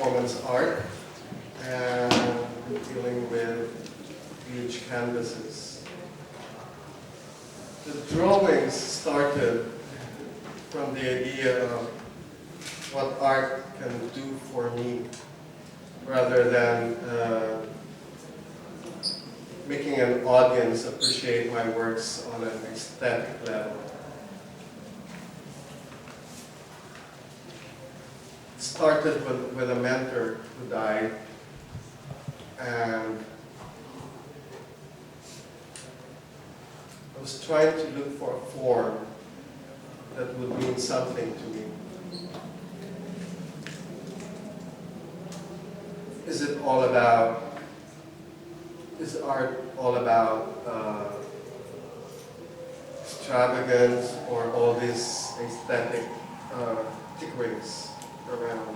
performance art and dealing with huge canvases. The drawings started from the idea of what art can do for me, rather than making an audience appreciate my works on an aesthetic level. It started with a mentor who died, and I was trying to look for a form that would mean something to me. Is art all about extravagance or all these aesthetic tinkerings around?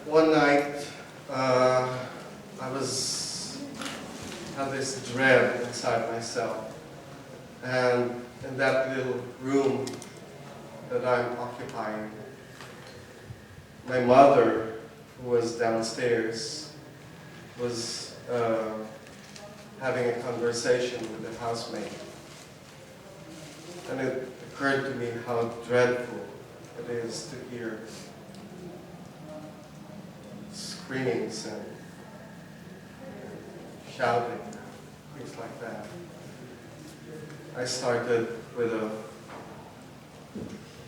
One night, I had this dread inside myself, and in that little room that I'm occupying, my mother, who was downstairs, was having a conversation with the housemate. And it occurred to me how dreadful it is to hear screamings and shouting, things like that. I started with a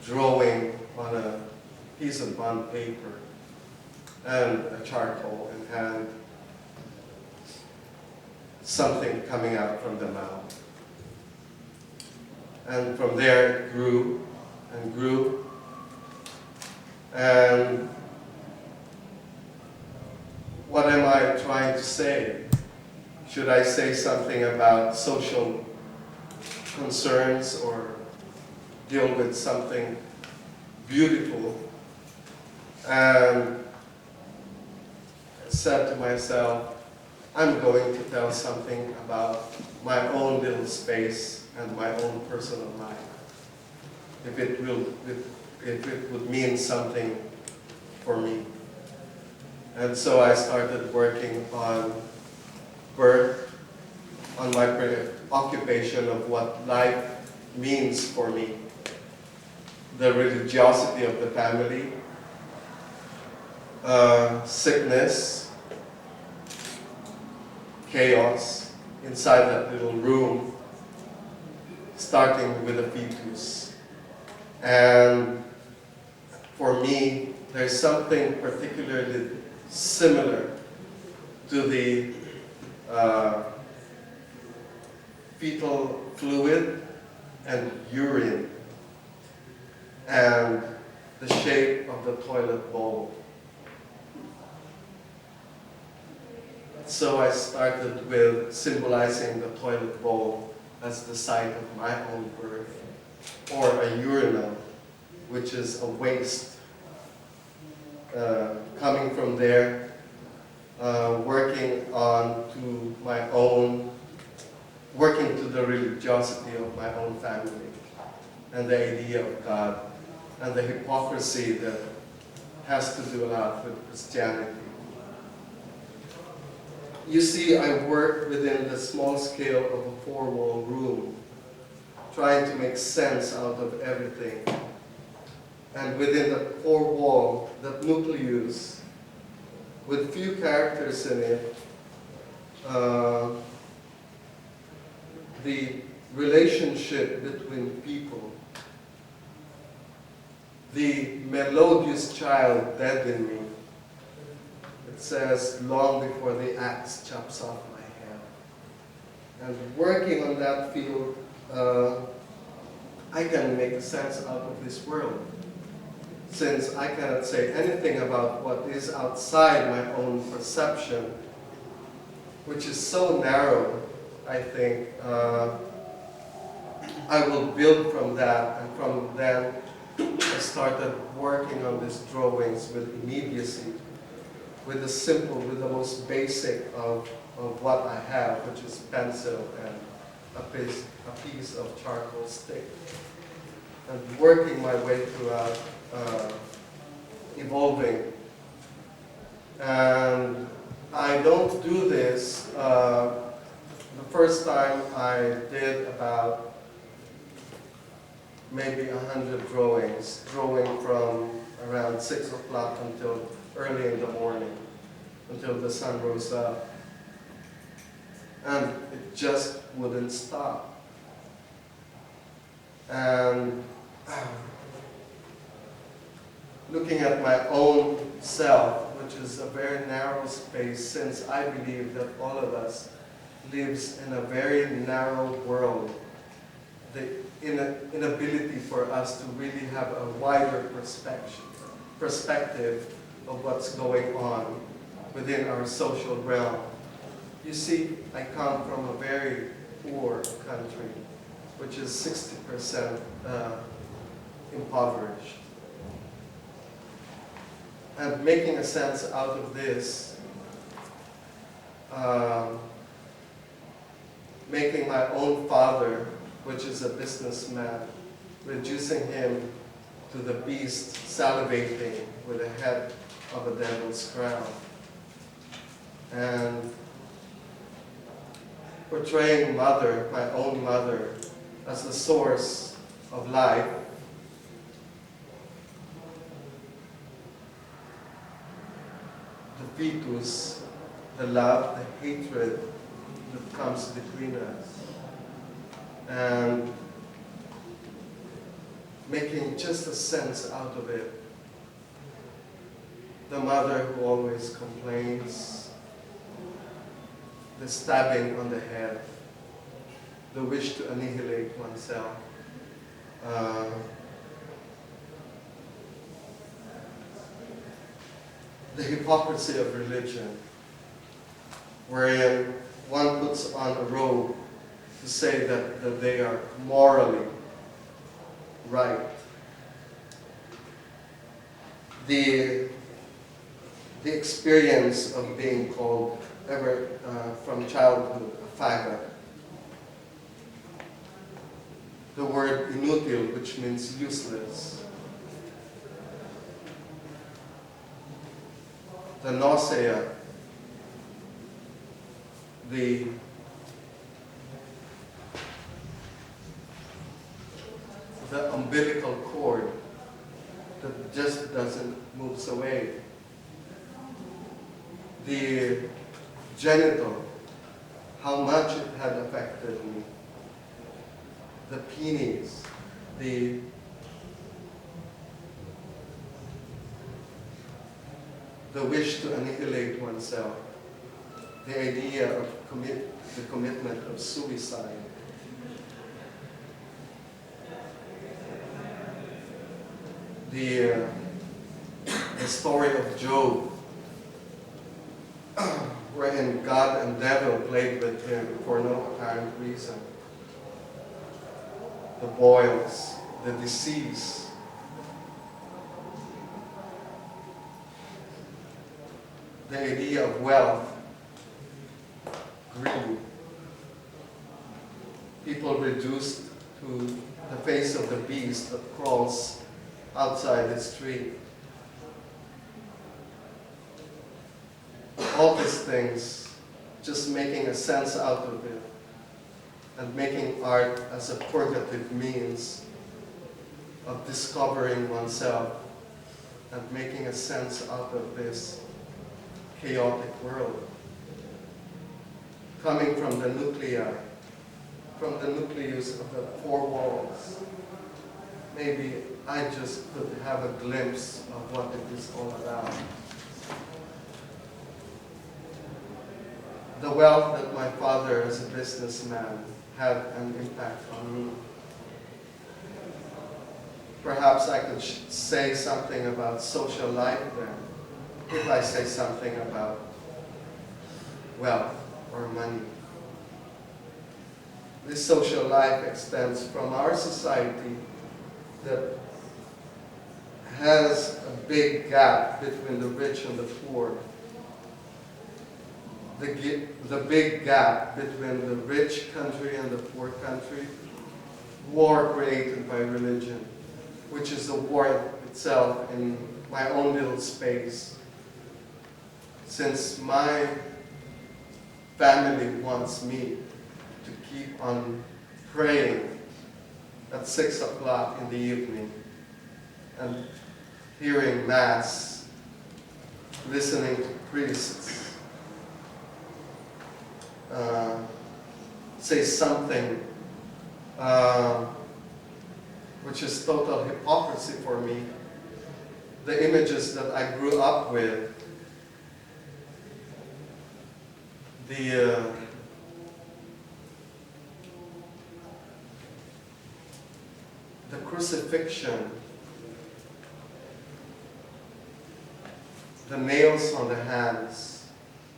drawing on a piece of bond paper and a charcoal in hand, something coming out from the mouth. And from there it grew and grew. And what am I trying to say? Should I say something about social concerns or deal with something beautiful? And I said to myself, I'm going to tell something about my own little space and my own personal life. If it would mean something for me. And so I started working on birth, on my preoccupation of what life means for me, the religiosity of the family, sickness, chaos inside that little room, starting with a fetus. And for me, there's something particularly similar to the fetal fluid and urine and the shape of the toilet bowl. So I started with symbolizing the toilet bowl as the site of my own birth, or a urinal, which is a waste. Coming from there, working to the religiosity of my own family, and the idea of God, and the hypocrisy that has to do a lot with Christianity. You see, I work within the small scale of a four-wall room, trying to make sense out of everything. And within the four-wall, that nucleus, with few characters in it, the relationship between people, the melodious child dead in me. It says, long before the axe chops off my head. And working on that field, I can make sense out of this world, since I cannot say anything about what is outside my own perception, which is so narrow. I think I will build from that, and from then I started working on these drawings with immediacy, with the most basic of what I have, which is pencil and a piece of charcoal stick. and working my way throughout, evolving. And I don't do this, the first time I did about maybe 100 drawings, drawing from around 6 o'clock until early in the morning, until the sun rose up. And it just wouldn't stop. And looking at my own self, which is a very narrow space, since I believe that all of us lives in a very narrow world, the inability for us to really have a wider perspective of what's going on within our social realm. You see, I come from a very poor country, which is 60% impoverished. And making a sense out of this, making my own father, which is a businessman, reducing him to the beast salivating with the head of a devil's crown. And portraying mother, my own mother, as the source of life, the fetus, the love, the hatred that comes between us, and making just a sense out of it. The mother who always complains, the stabbing on the head, the wish to annihilate oneself, the hypocrisy of religion, wherein one puts on a robe to say that they are morally right. The experience of being called ever from childhood a faggot. The word inútil, which means useless. The nausea, the umbilical cord that just doesn't move away. The genital, how much it had affected me. The penis, the wish to annihilate oneself, the idea of the commitment of suicide. The story of Job, wherein God and devil played with him for no apparent reason. The boils, the disease, the idea of wealth, greed, people reduced to the face of the beast that crawls outside the street. All these things, just making a sense out of it, and making art as a purgative means of discovering oneself and making a sense out of this chaotic world. Coming from the nuclei, from the nucleus of the four walls, maybe I just could have a glimpse of what it is all about. The wealth that my father as a businessman had an impact on me. Perhaps I could say something about social life then, if I say something about wealth or money. This social life extends from our society that has a big gap between the rich and the poor. The big gap between the rich country and the poor country, war created by religion. which is the warmth itself in my own little space. Since my family wants me to keep on praying at 6 o'clock in the evening and hearing Mass, listening to priests say something which is total hypocrisy for me. The images that I grew up with, the crucifixion, the nails on the hands,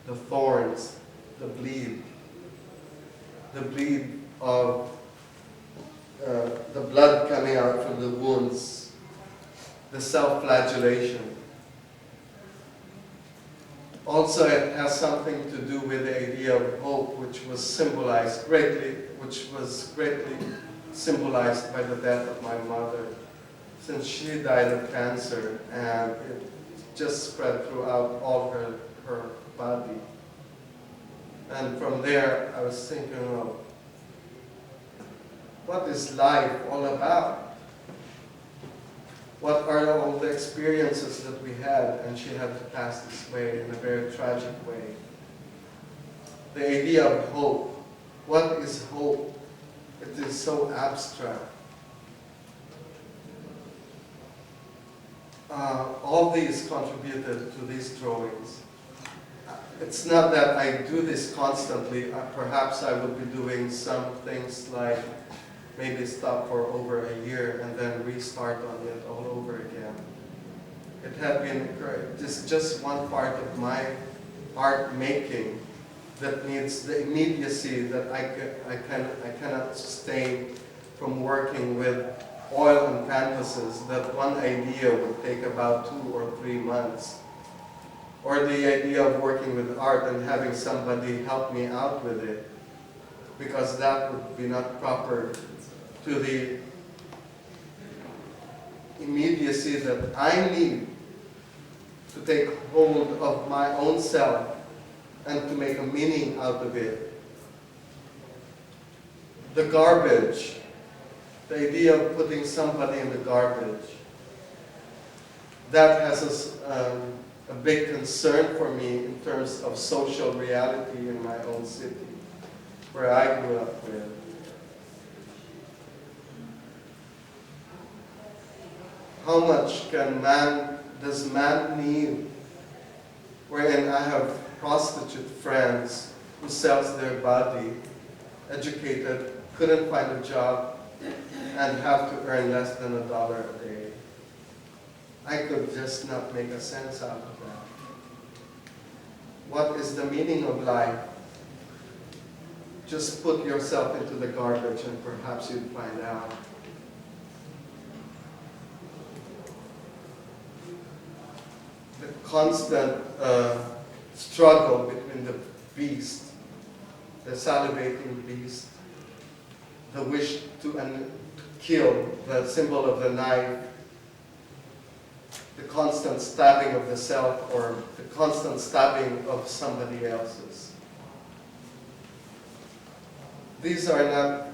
the thorns, the bleed of the blood coming out from the wounds, the self-flagellation. Also, it has something to do with the idea of hope, which was greatly symbolized by the death of my mother, since she died of cancer and it just spread throughout all her body. And from there, I was thinking of, what is life all about? What are all the experiences that we had, and she had to pass this way in a very tragic way. The idea of hope. What is hope? It is so abstract. All these contributed to these drawings. It's not that I do this constantly. Perhaps I would be doing some things like maybe stop for over a year and then restart on it all over again. It had been just one part of my art making that needs the immediacy that I cannot sustain from working with oil and canvases, that one idea would take about 2 or 3 months. Or the idea of working with art and having somebody help me out with it, because that would be not proper to the immediacy that I need to take hold of my own self and to make a meaning out of it. The garbage, the idea of putting somebody in the garbage, that has a big concern for me in terms of social reality in my own city, where I grew up with. How much does man need? Wherein I have prostitute friends who sells their body, educated, couldn't find a job, and have to earn less than $1 a day. I could just not make a sense out of that. What is the meaning of life? Just put yourself into the garbage and perhaps you'd find out. The constant struggle between the beast, the salivating beast, the wish to kill, the symbol of the knife, the constant stabbing of the self, or the constant stabbing of somebody else's. These are not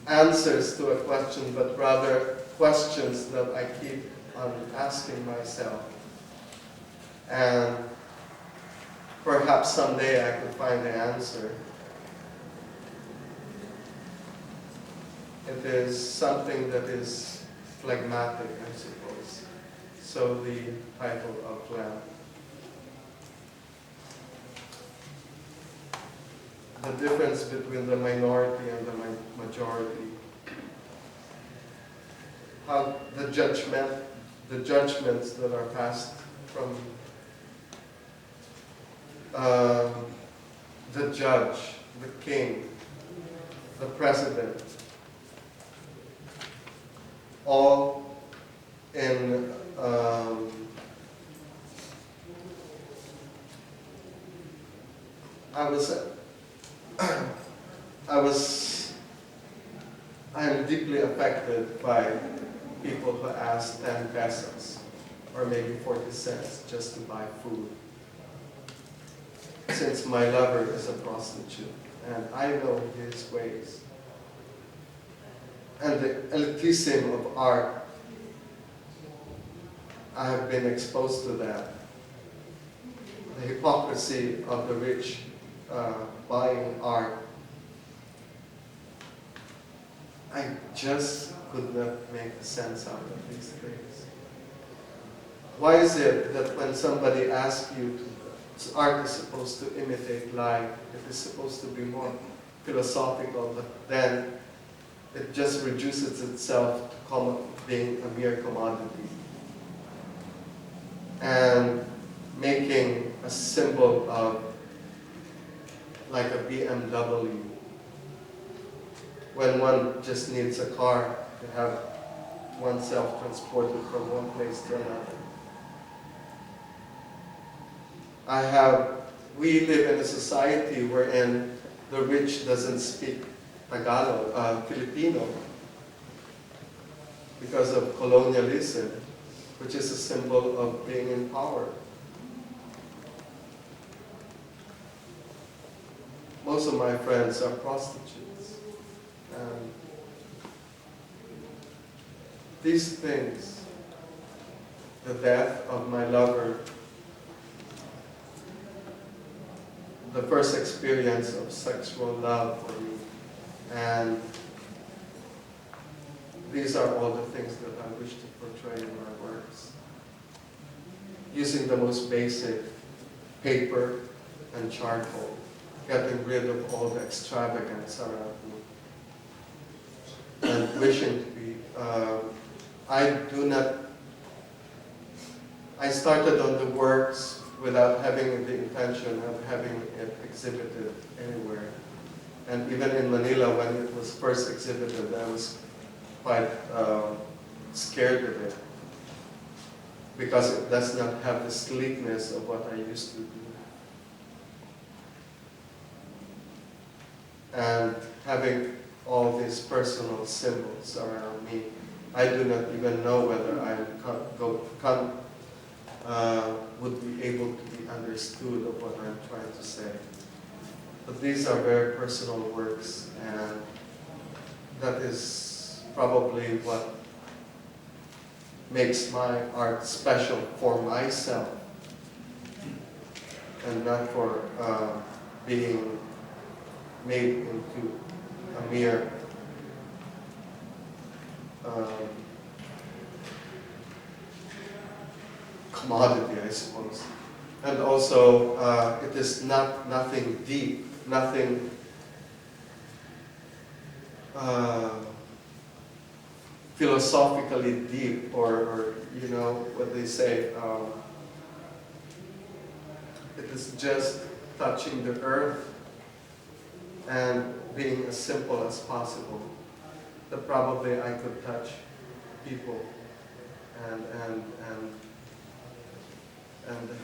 answers to a question, but rather questions that I keep on asking myself. And perhaps someday I could find the answer. It is something that is phlegmatic, I suppose. So the title of Phlegm. The difference between the minority and the majority. How the judgments that are passed from the judge, the king, the president, all in I am deeply affected by to ask 10 pesos or maybe 40 cents just to buy food. Since my lover is a prostitute and I know his ways. And the elitism of art, I have been exposed to that. The hypocrisy of the rich buying art. I just could not make sense out of these things. Why is it that when somebody asks you to, art is supposed to imitate life, it is supposed to be more philosophical, but then it just reduces itself to being a mere commodity. And making a symbol of like a BMW, when one just needs a car to have oneself transported from one place to another. We live in a society wherein the rich doesn't speak Tagalog, Filipino, because of colonialism, which is a symbol of being in power. Most of my friends are prostitutes. And these things, the death of my lover, the first experience of sexual love for me, and these are all the things that I wish to portray in my works. Using the most basic paper and charcoal, getting rid of all the extravagance around me, and wishing to be, I started on the works without having the intention of having it exhibited anywhere. And even in Manila, when it was first exhibited, I was quite scared of it, because it does not have the sleekness of what I used to do. And having all these personal symbols around me, I do not even know whether I would be able to be understood of what I'm trying to say. But these are very personal works, and that is probably what makes my art special for myself, and not for being made into a mere commodity, I suppose. And also, it is nothing deep, nothing philosophically deep, or you know what they say. It is just touching the earth and being as simple as possible. That probably I could touch people and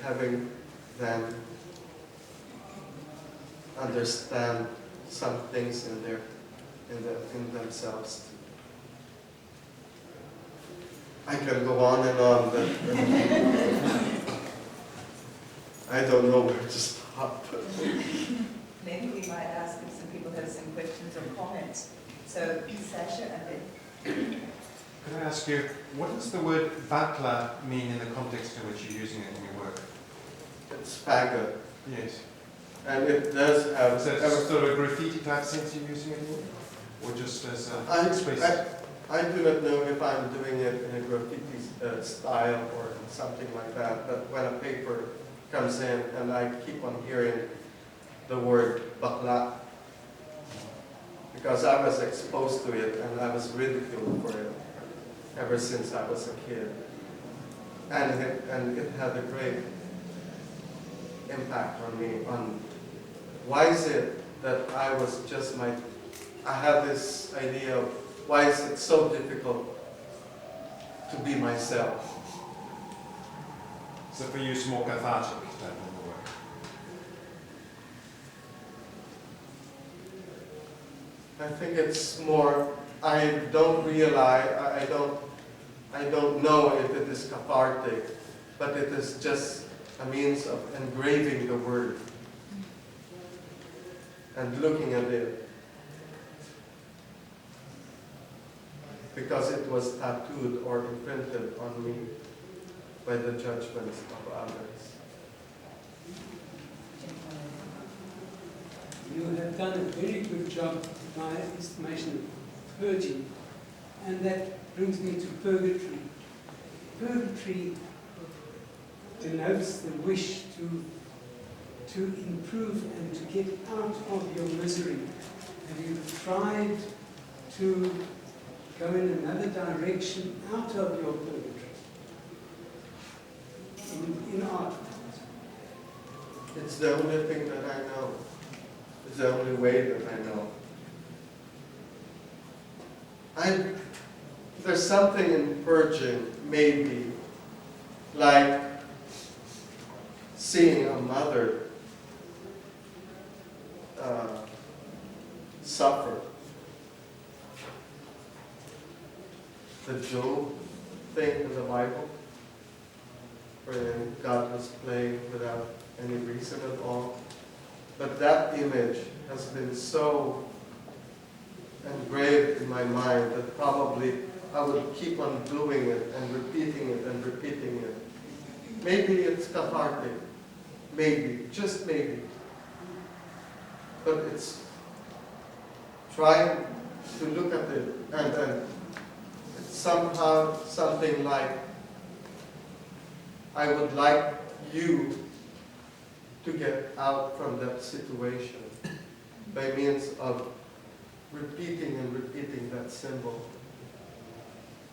having them understand some things in themselves too. I can go on and on, but I don't know where to stop. Maybe we might ask if some people have some questions or comments. So, Sasha, and then... Can I ask you, what does the word vatla mean in the context in which you're using it in your work? It's faggot. Yes. And it does have... Is that sort of a graffiti type sense you're using it in? Or just as a space? I do not know if I'm doing it in a graffiti style or something like that, but when a paper comes in and I keep on hearing the word bakla, because I was exposed to it and I was ridiculed for it ever since I was a kid. And it had a great impact on me. Why is it that I have this idea of why is it so difficult to be myself? So for you it's more cathartic type of work? I think it's more, I don't realize, I don't know if it is cathartic, but it is just a means of engraving the word and looking at it, because it was tattooed or imprinted on me by the judgments of others. You have done a very good job, in my estimation, of purging, and that brings me to purgatory. Purgatory denotes the wish to improve and to get out of your misery. Have you tried to go in another direction out of your purgatory? In art. It's the only thing that I know. It's the only way that I know. There's something in purging, maybe, like seeing a mother suffer. The Job thing in the Bible, where God was playing without any reason at all. But that image has been so engraved in my mind that probably I would keep on doing it and repeating it and repeating it. Maybe it's cathartic. Maybe, just maybe. But it's trying to look at it and it's somehow something like, I would like you to get out from that situation by means of repeating and repeating that symbol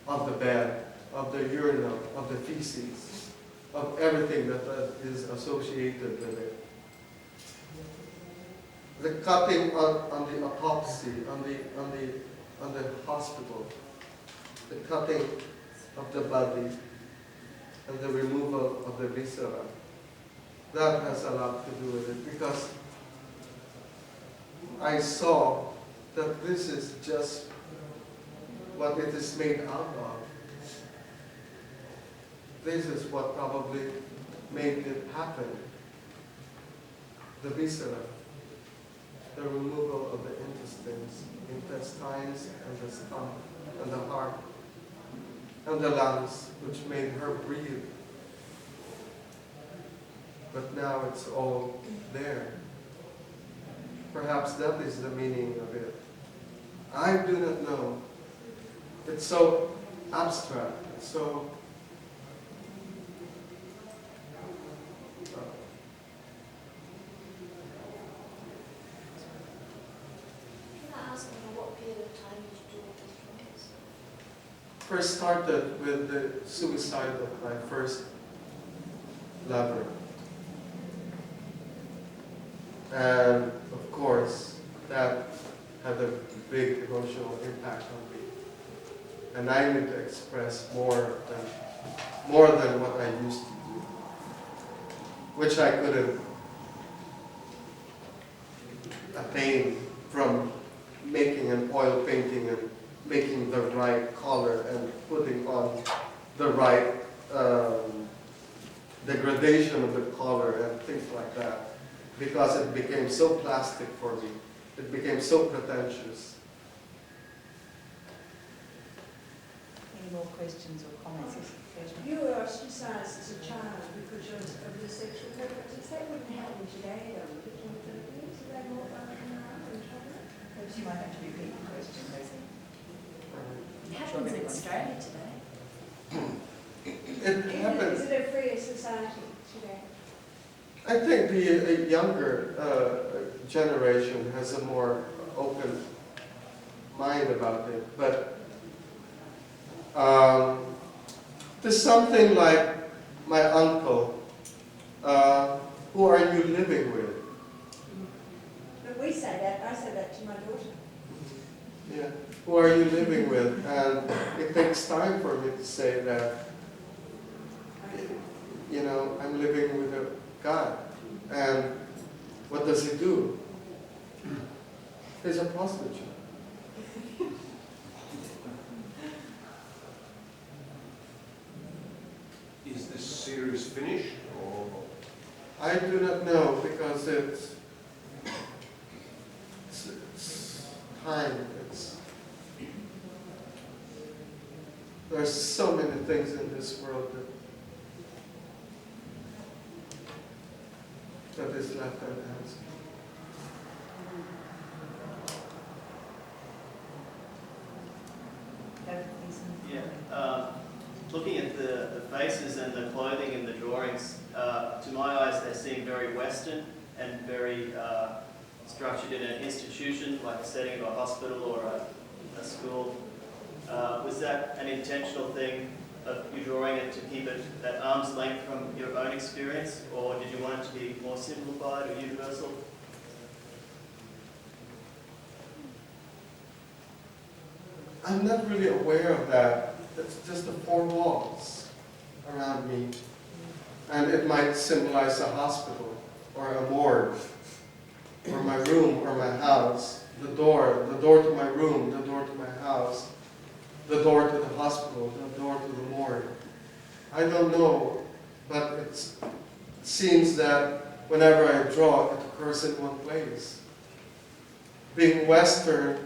of the bed, of the urinal, of the feces, of everything that is associated with it. The cutting on the autopsy, on the hospital, the cutting of the body, and the removal of the viscera. That has a lot to do with it, because I saw that this is just what it is made out of. This is what probably made it happen. The viscera, the removal of the intestines, and the stomach, and the heart, and the lungs, which made her breathe. But now it's all there. Perhaps that is the meaning of it. I do not know. It's so abstract. It's so... Can I ask over what period of time did you do all these drawings? First started with the suicide of my first lover. And of course, that had a big emotional impact on me. And I need to express more than what I used to do, which I couldn't attain from making an oil painting and making the right color and putting on the right degradation of the color and things like that. Because it became so plastic for me. It became so pretentious. Any more questions or comments? You were ostracized as a child because of your sexual preferences. That wouldn't happen today, though, would it, in the Philippines? Are they more open now and tolerant? Perhaps you might have to repeat the question, Rosie. It happens in Australia today. It happened. Is it a freer society today? I think the younger generation has a more open mind about it, but there's something like my uncle, who are you living with? But we say that, I say that to my daughter. Yeah, who are you living with? And it takes time for me to say that, you know, I'm living with a God. And what does he do? He's a prostitute. Is this series finished, or? I do not know because it's time. There's so many things in this world that is left unanswered. Yeah, looking at the faces and the clothing in the drawings, to my eyes they seem very Western and very structured in an institution, like a setting of a hospital or a school. Was that an intentional thing of you drawing it to keep it at arm's length from your own experience, or did you want it to be more simplified or universal? I'm not really aware of that. It's just the four walls around me. And it might symbolize a hospital or a morgue or my room or my house. The door to my room, the door to my house, the door to the hospital, the door to the morgue. I don't know, but it seems that whenever I draw, it occurs in one place. Being Western,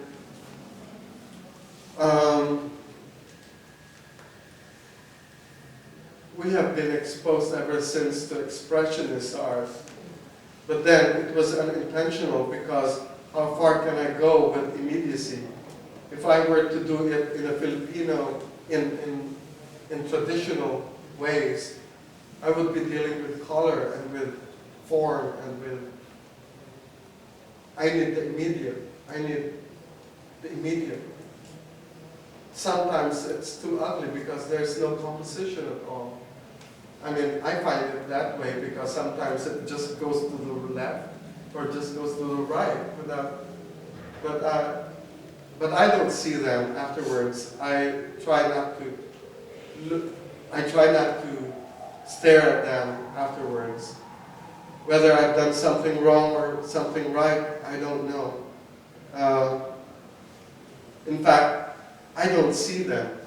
we have been exposed ever since to expressionist art, but then it was unintentional because how far can I go with immediacy? If I were to do it in a Filipino, in traditional ways, I would be dealing with color and with form and with, I need the immediate. Sometimes it's too ugly because there's no composition at all. I mean, I find it that way because sometimes it just goes to the left or just goes to the right without, but I don't see them afterwards. I try not to stare at them afterwards. Whether I've done something wrong or something right, I don't know. In fact, I don't see them.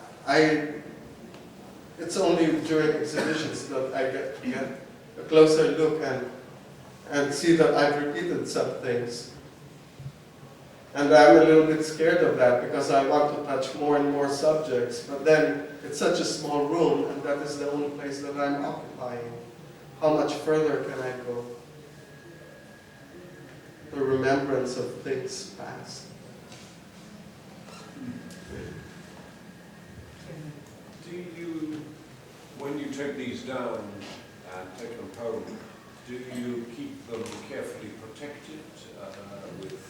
It's only during exhibitions that I get a closer look and see that I've repeated some things. And I'm a little bit scared of that because I want to touch more and more subjects, but then it's such a small room and that is the only place that I'm occupying. How much further can I go? The remembrance of things past. Do you, when you take these down and take them home, do you keep them carefully protected with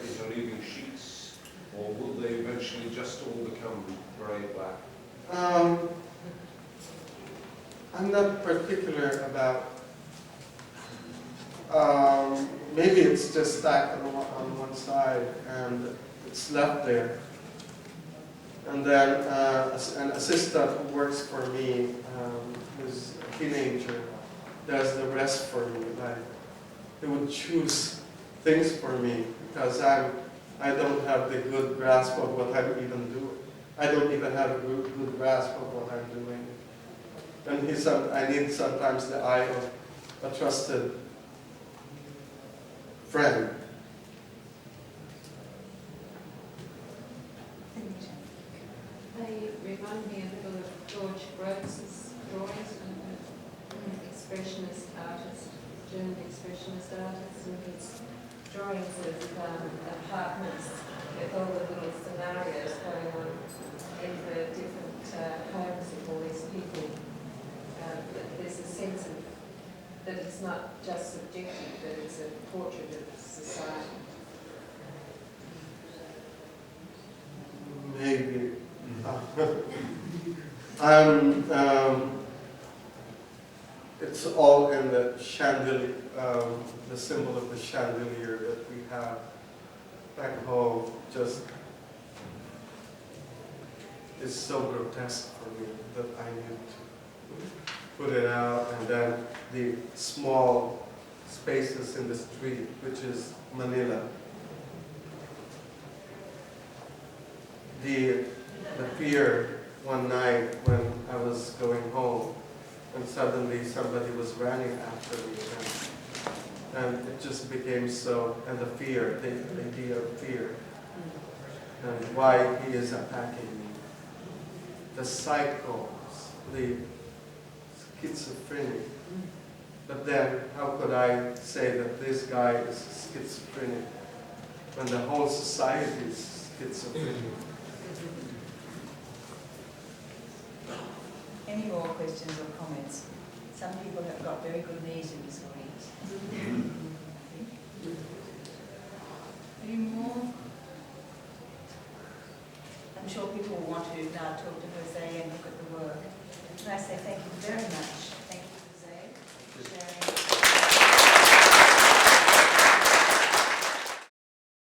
interleaving sheets, or will they eventually just all become grey-black? I'm not particular about, maybe it's just stacked on one side and it's left there. And then an assistant who works for me, who's a teenager, does the rest for me. Like, he would choose things for me because I don't have the good grasp of what I'm even doing. I don't even have a good grasp of what I'm doing. And I need sometimes the eye of a trusted friend. They remind me a little of George Gross's drawings, an expressionist artist, German expressionist artist, and his drawings of apartments with all the little scenarios going on in the different homes of all these people. There's a sense of that it's not just subjective, but it's a portrait of society. Maybe. It's all in the chandelier, the symbol of the chandelier that we have back home. Just is so grotesque for me that I need to put it out, and then the small spaces in the street, which is Manila. The fear one night when I was going home, and suddenly somebody was running after me, and it just became so, and the fear, the idea of fear, and why he is attacking me. The psychos, the schizophrenic. But then, how could I say that this guy is schizophrenic when the whole society is schizophrenic? Any more questions or comments? Some people have got very good leisure disorders. Any more? I'm sure people will want to now talk to Jose and look at the work. And I say thank you very much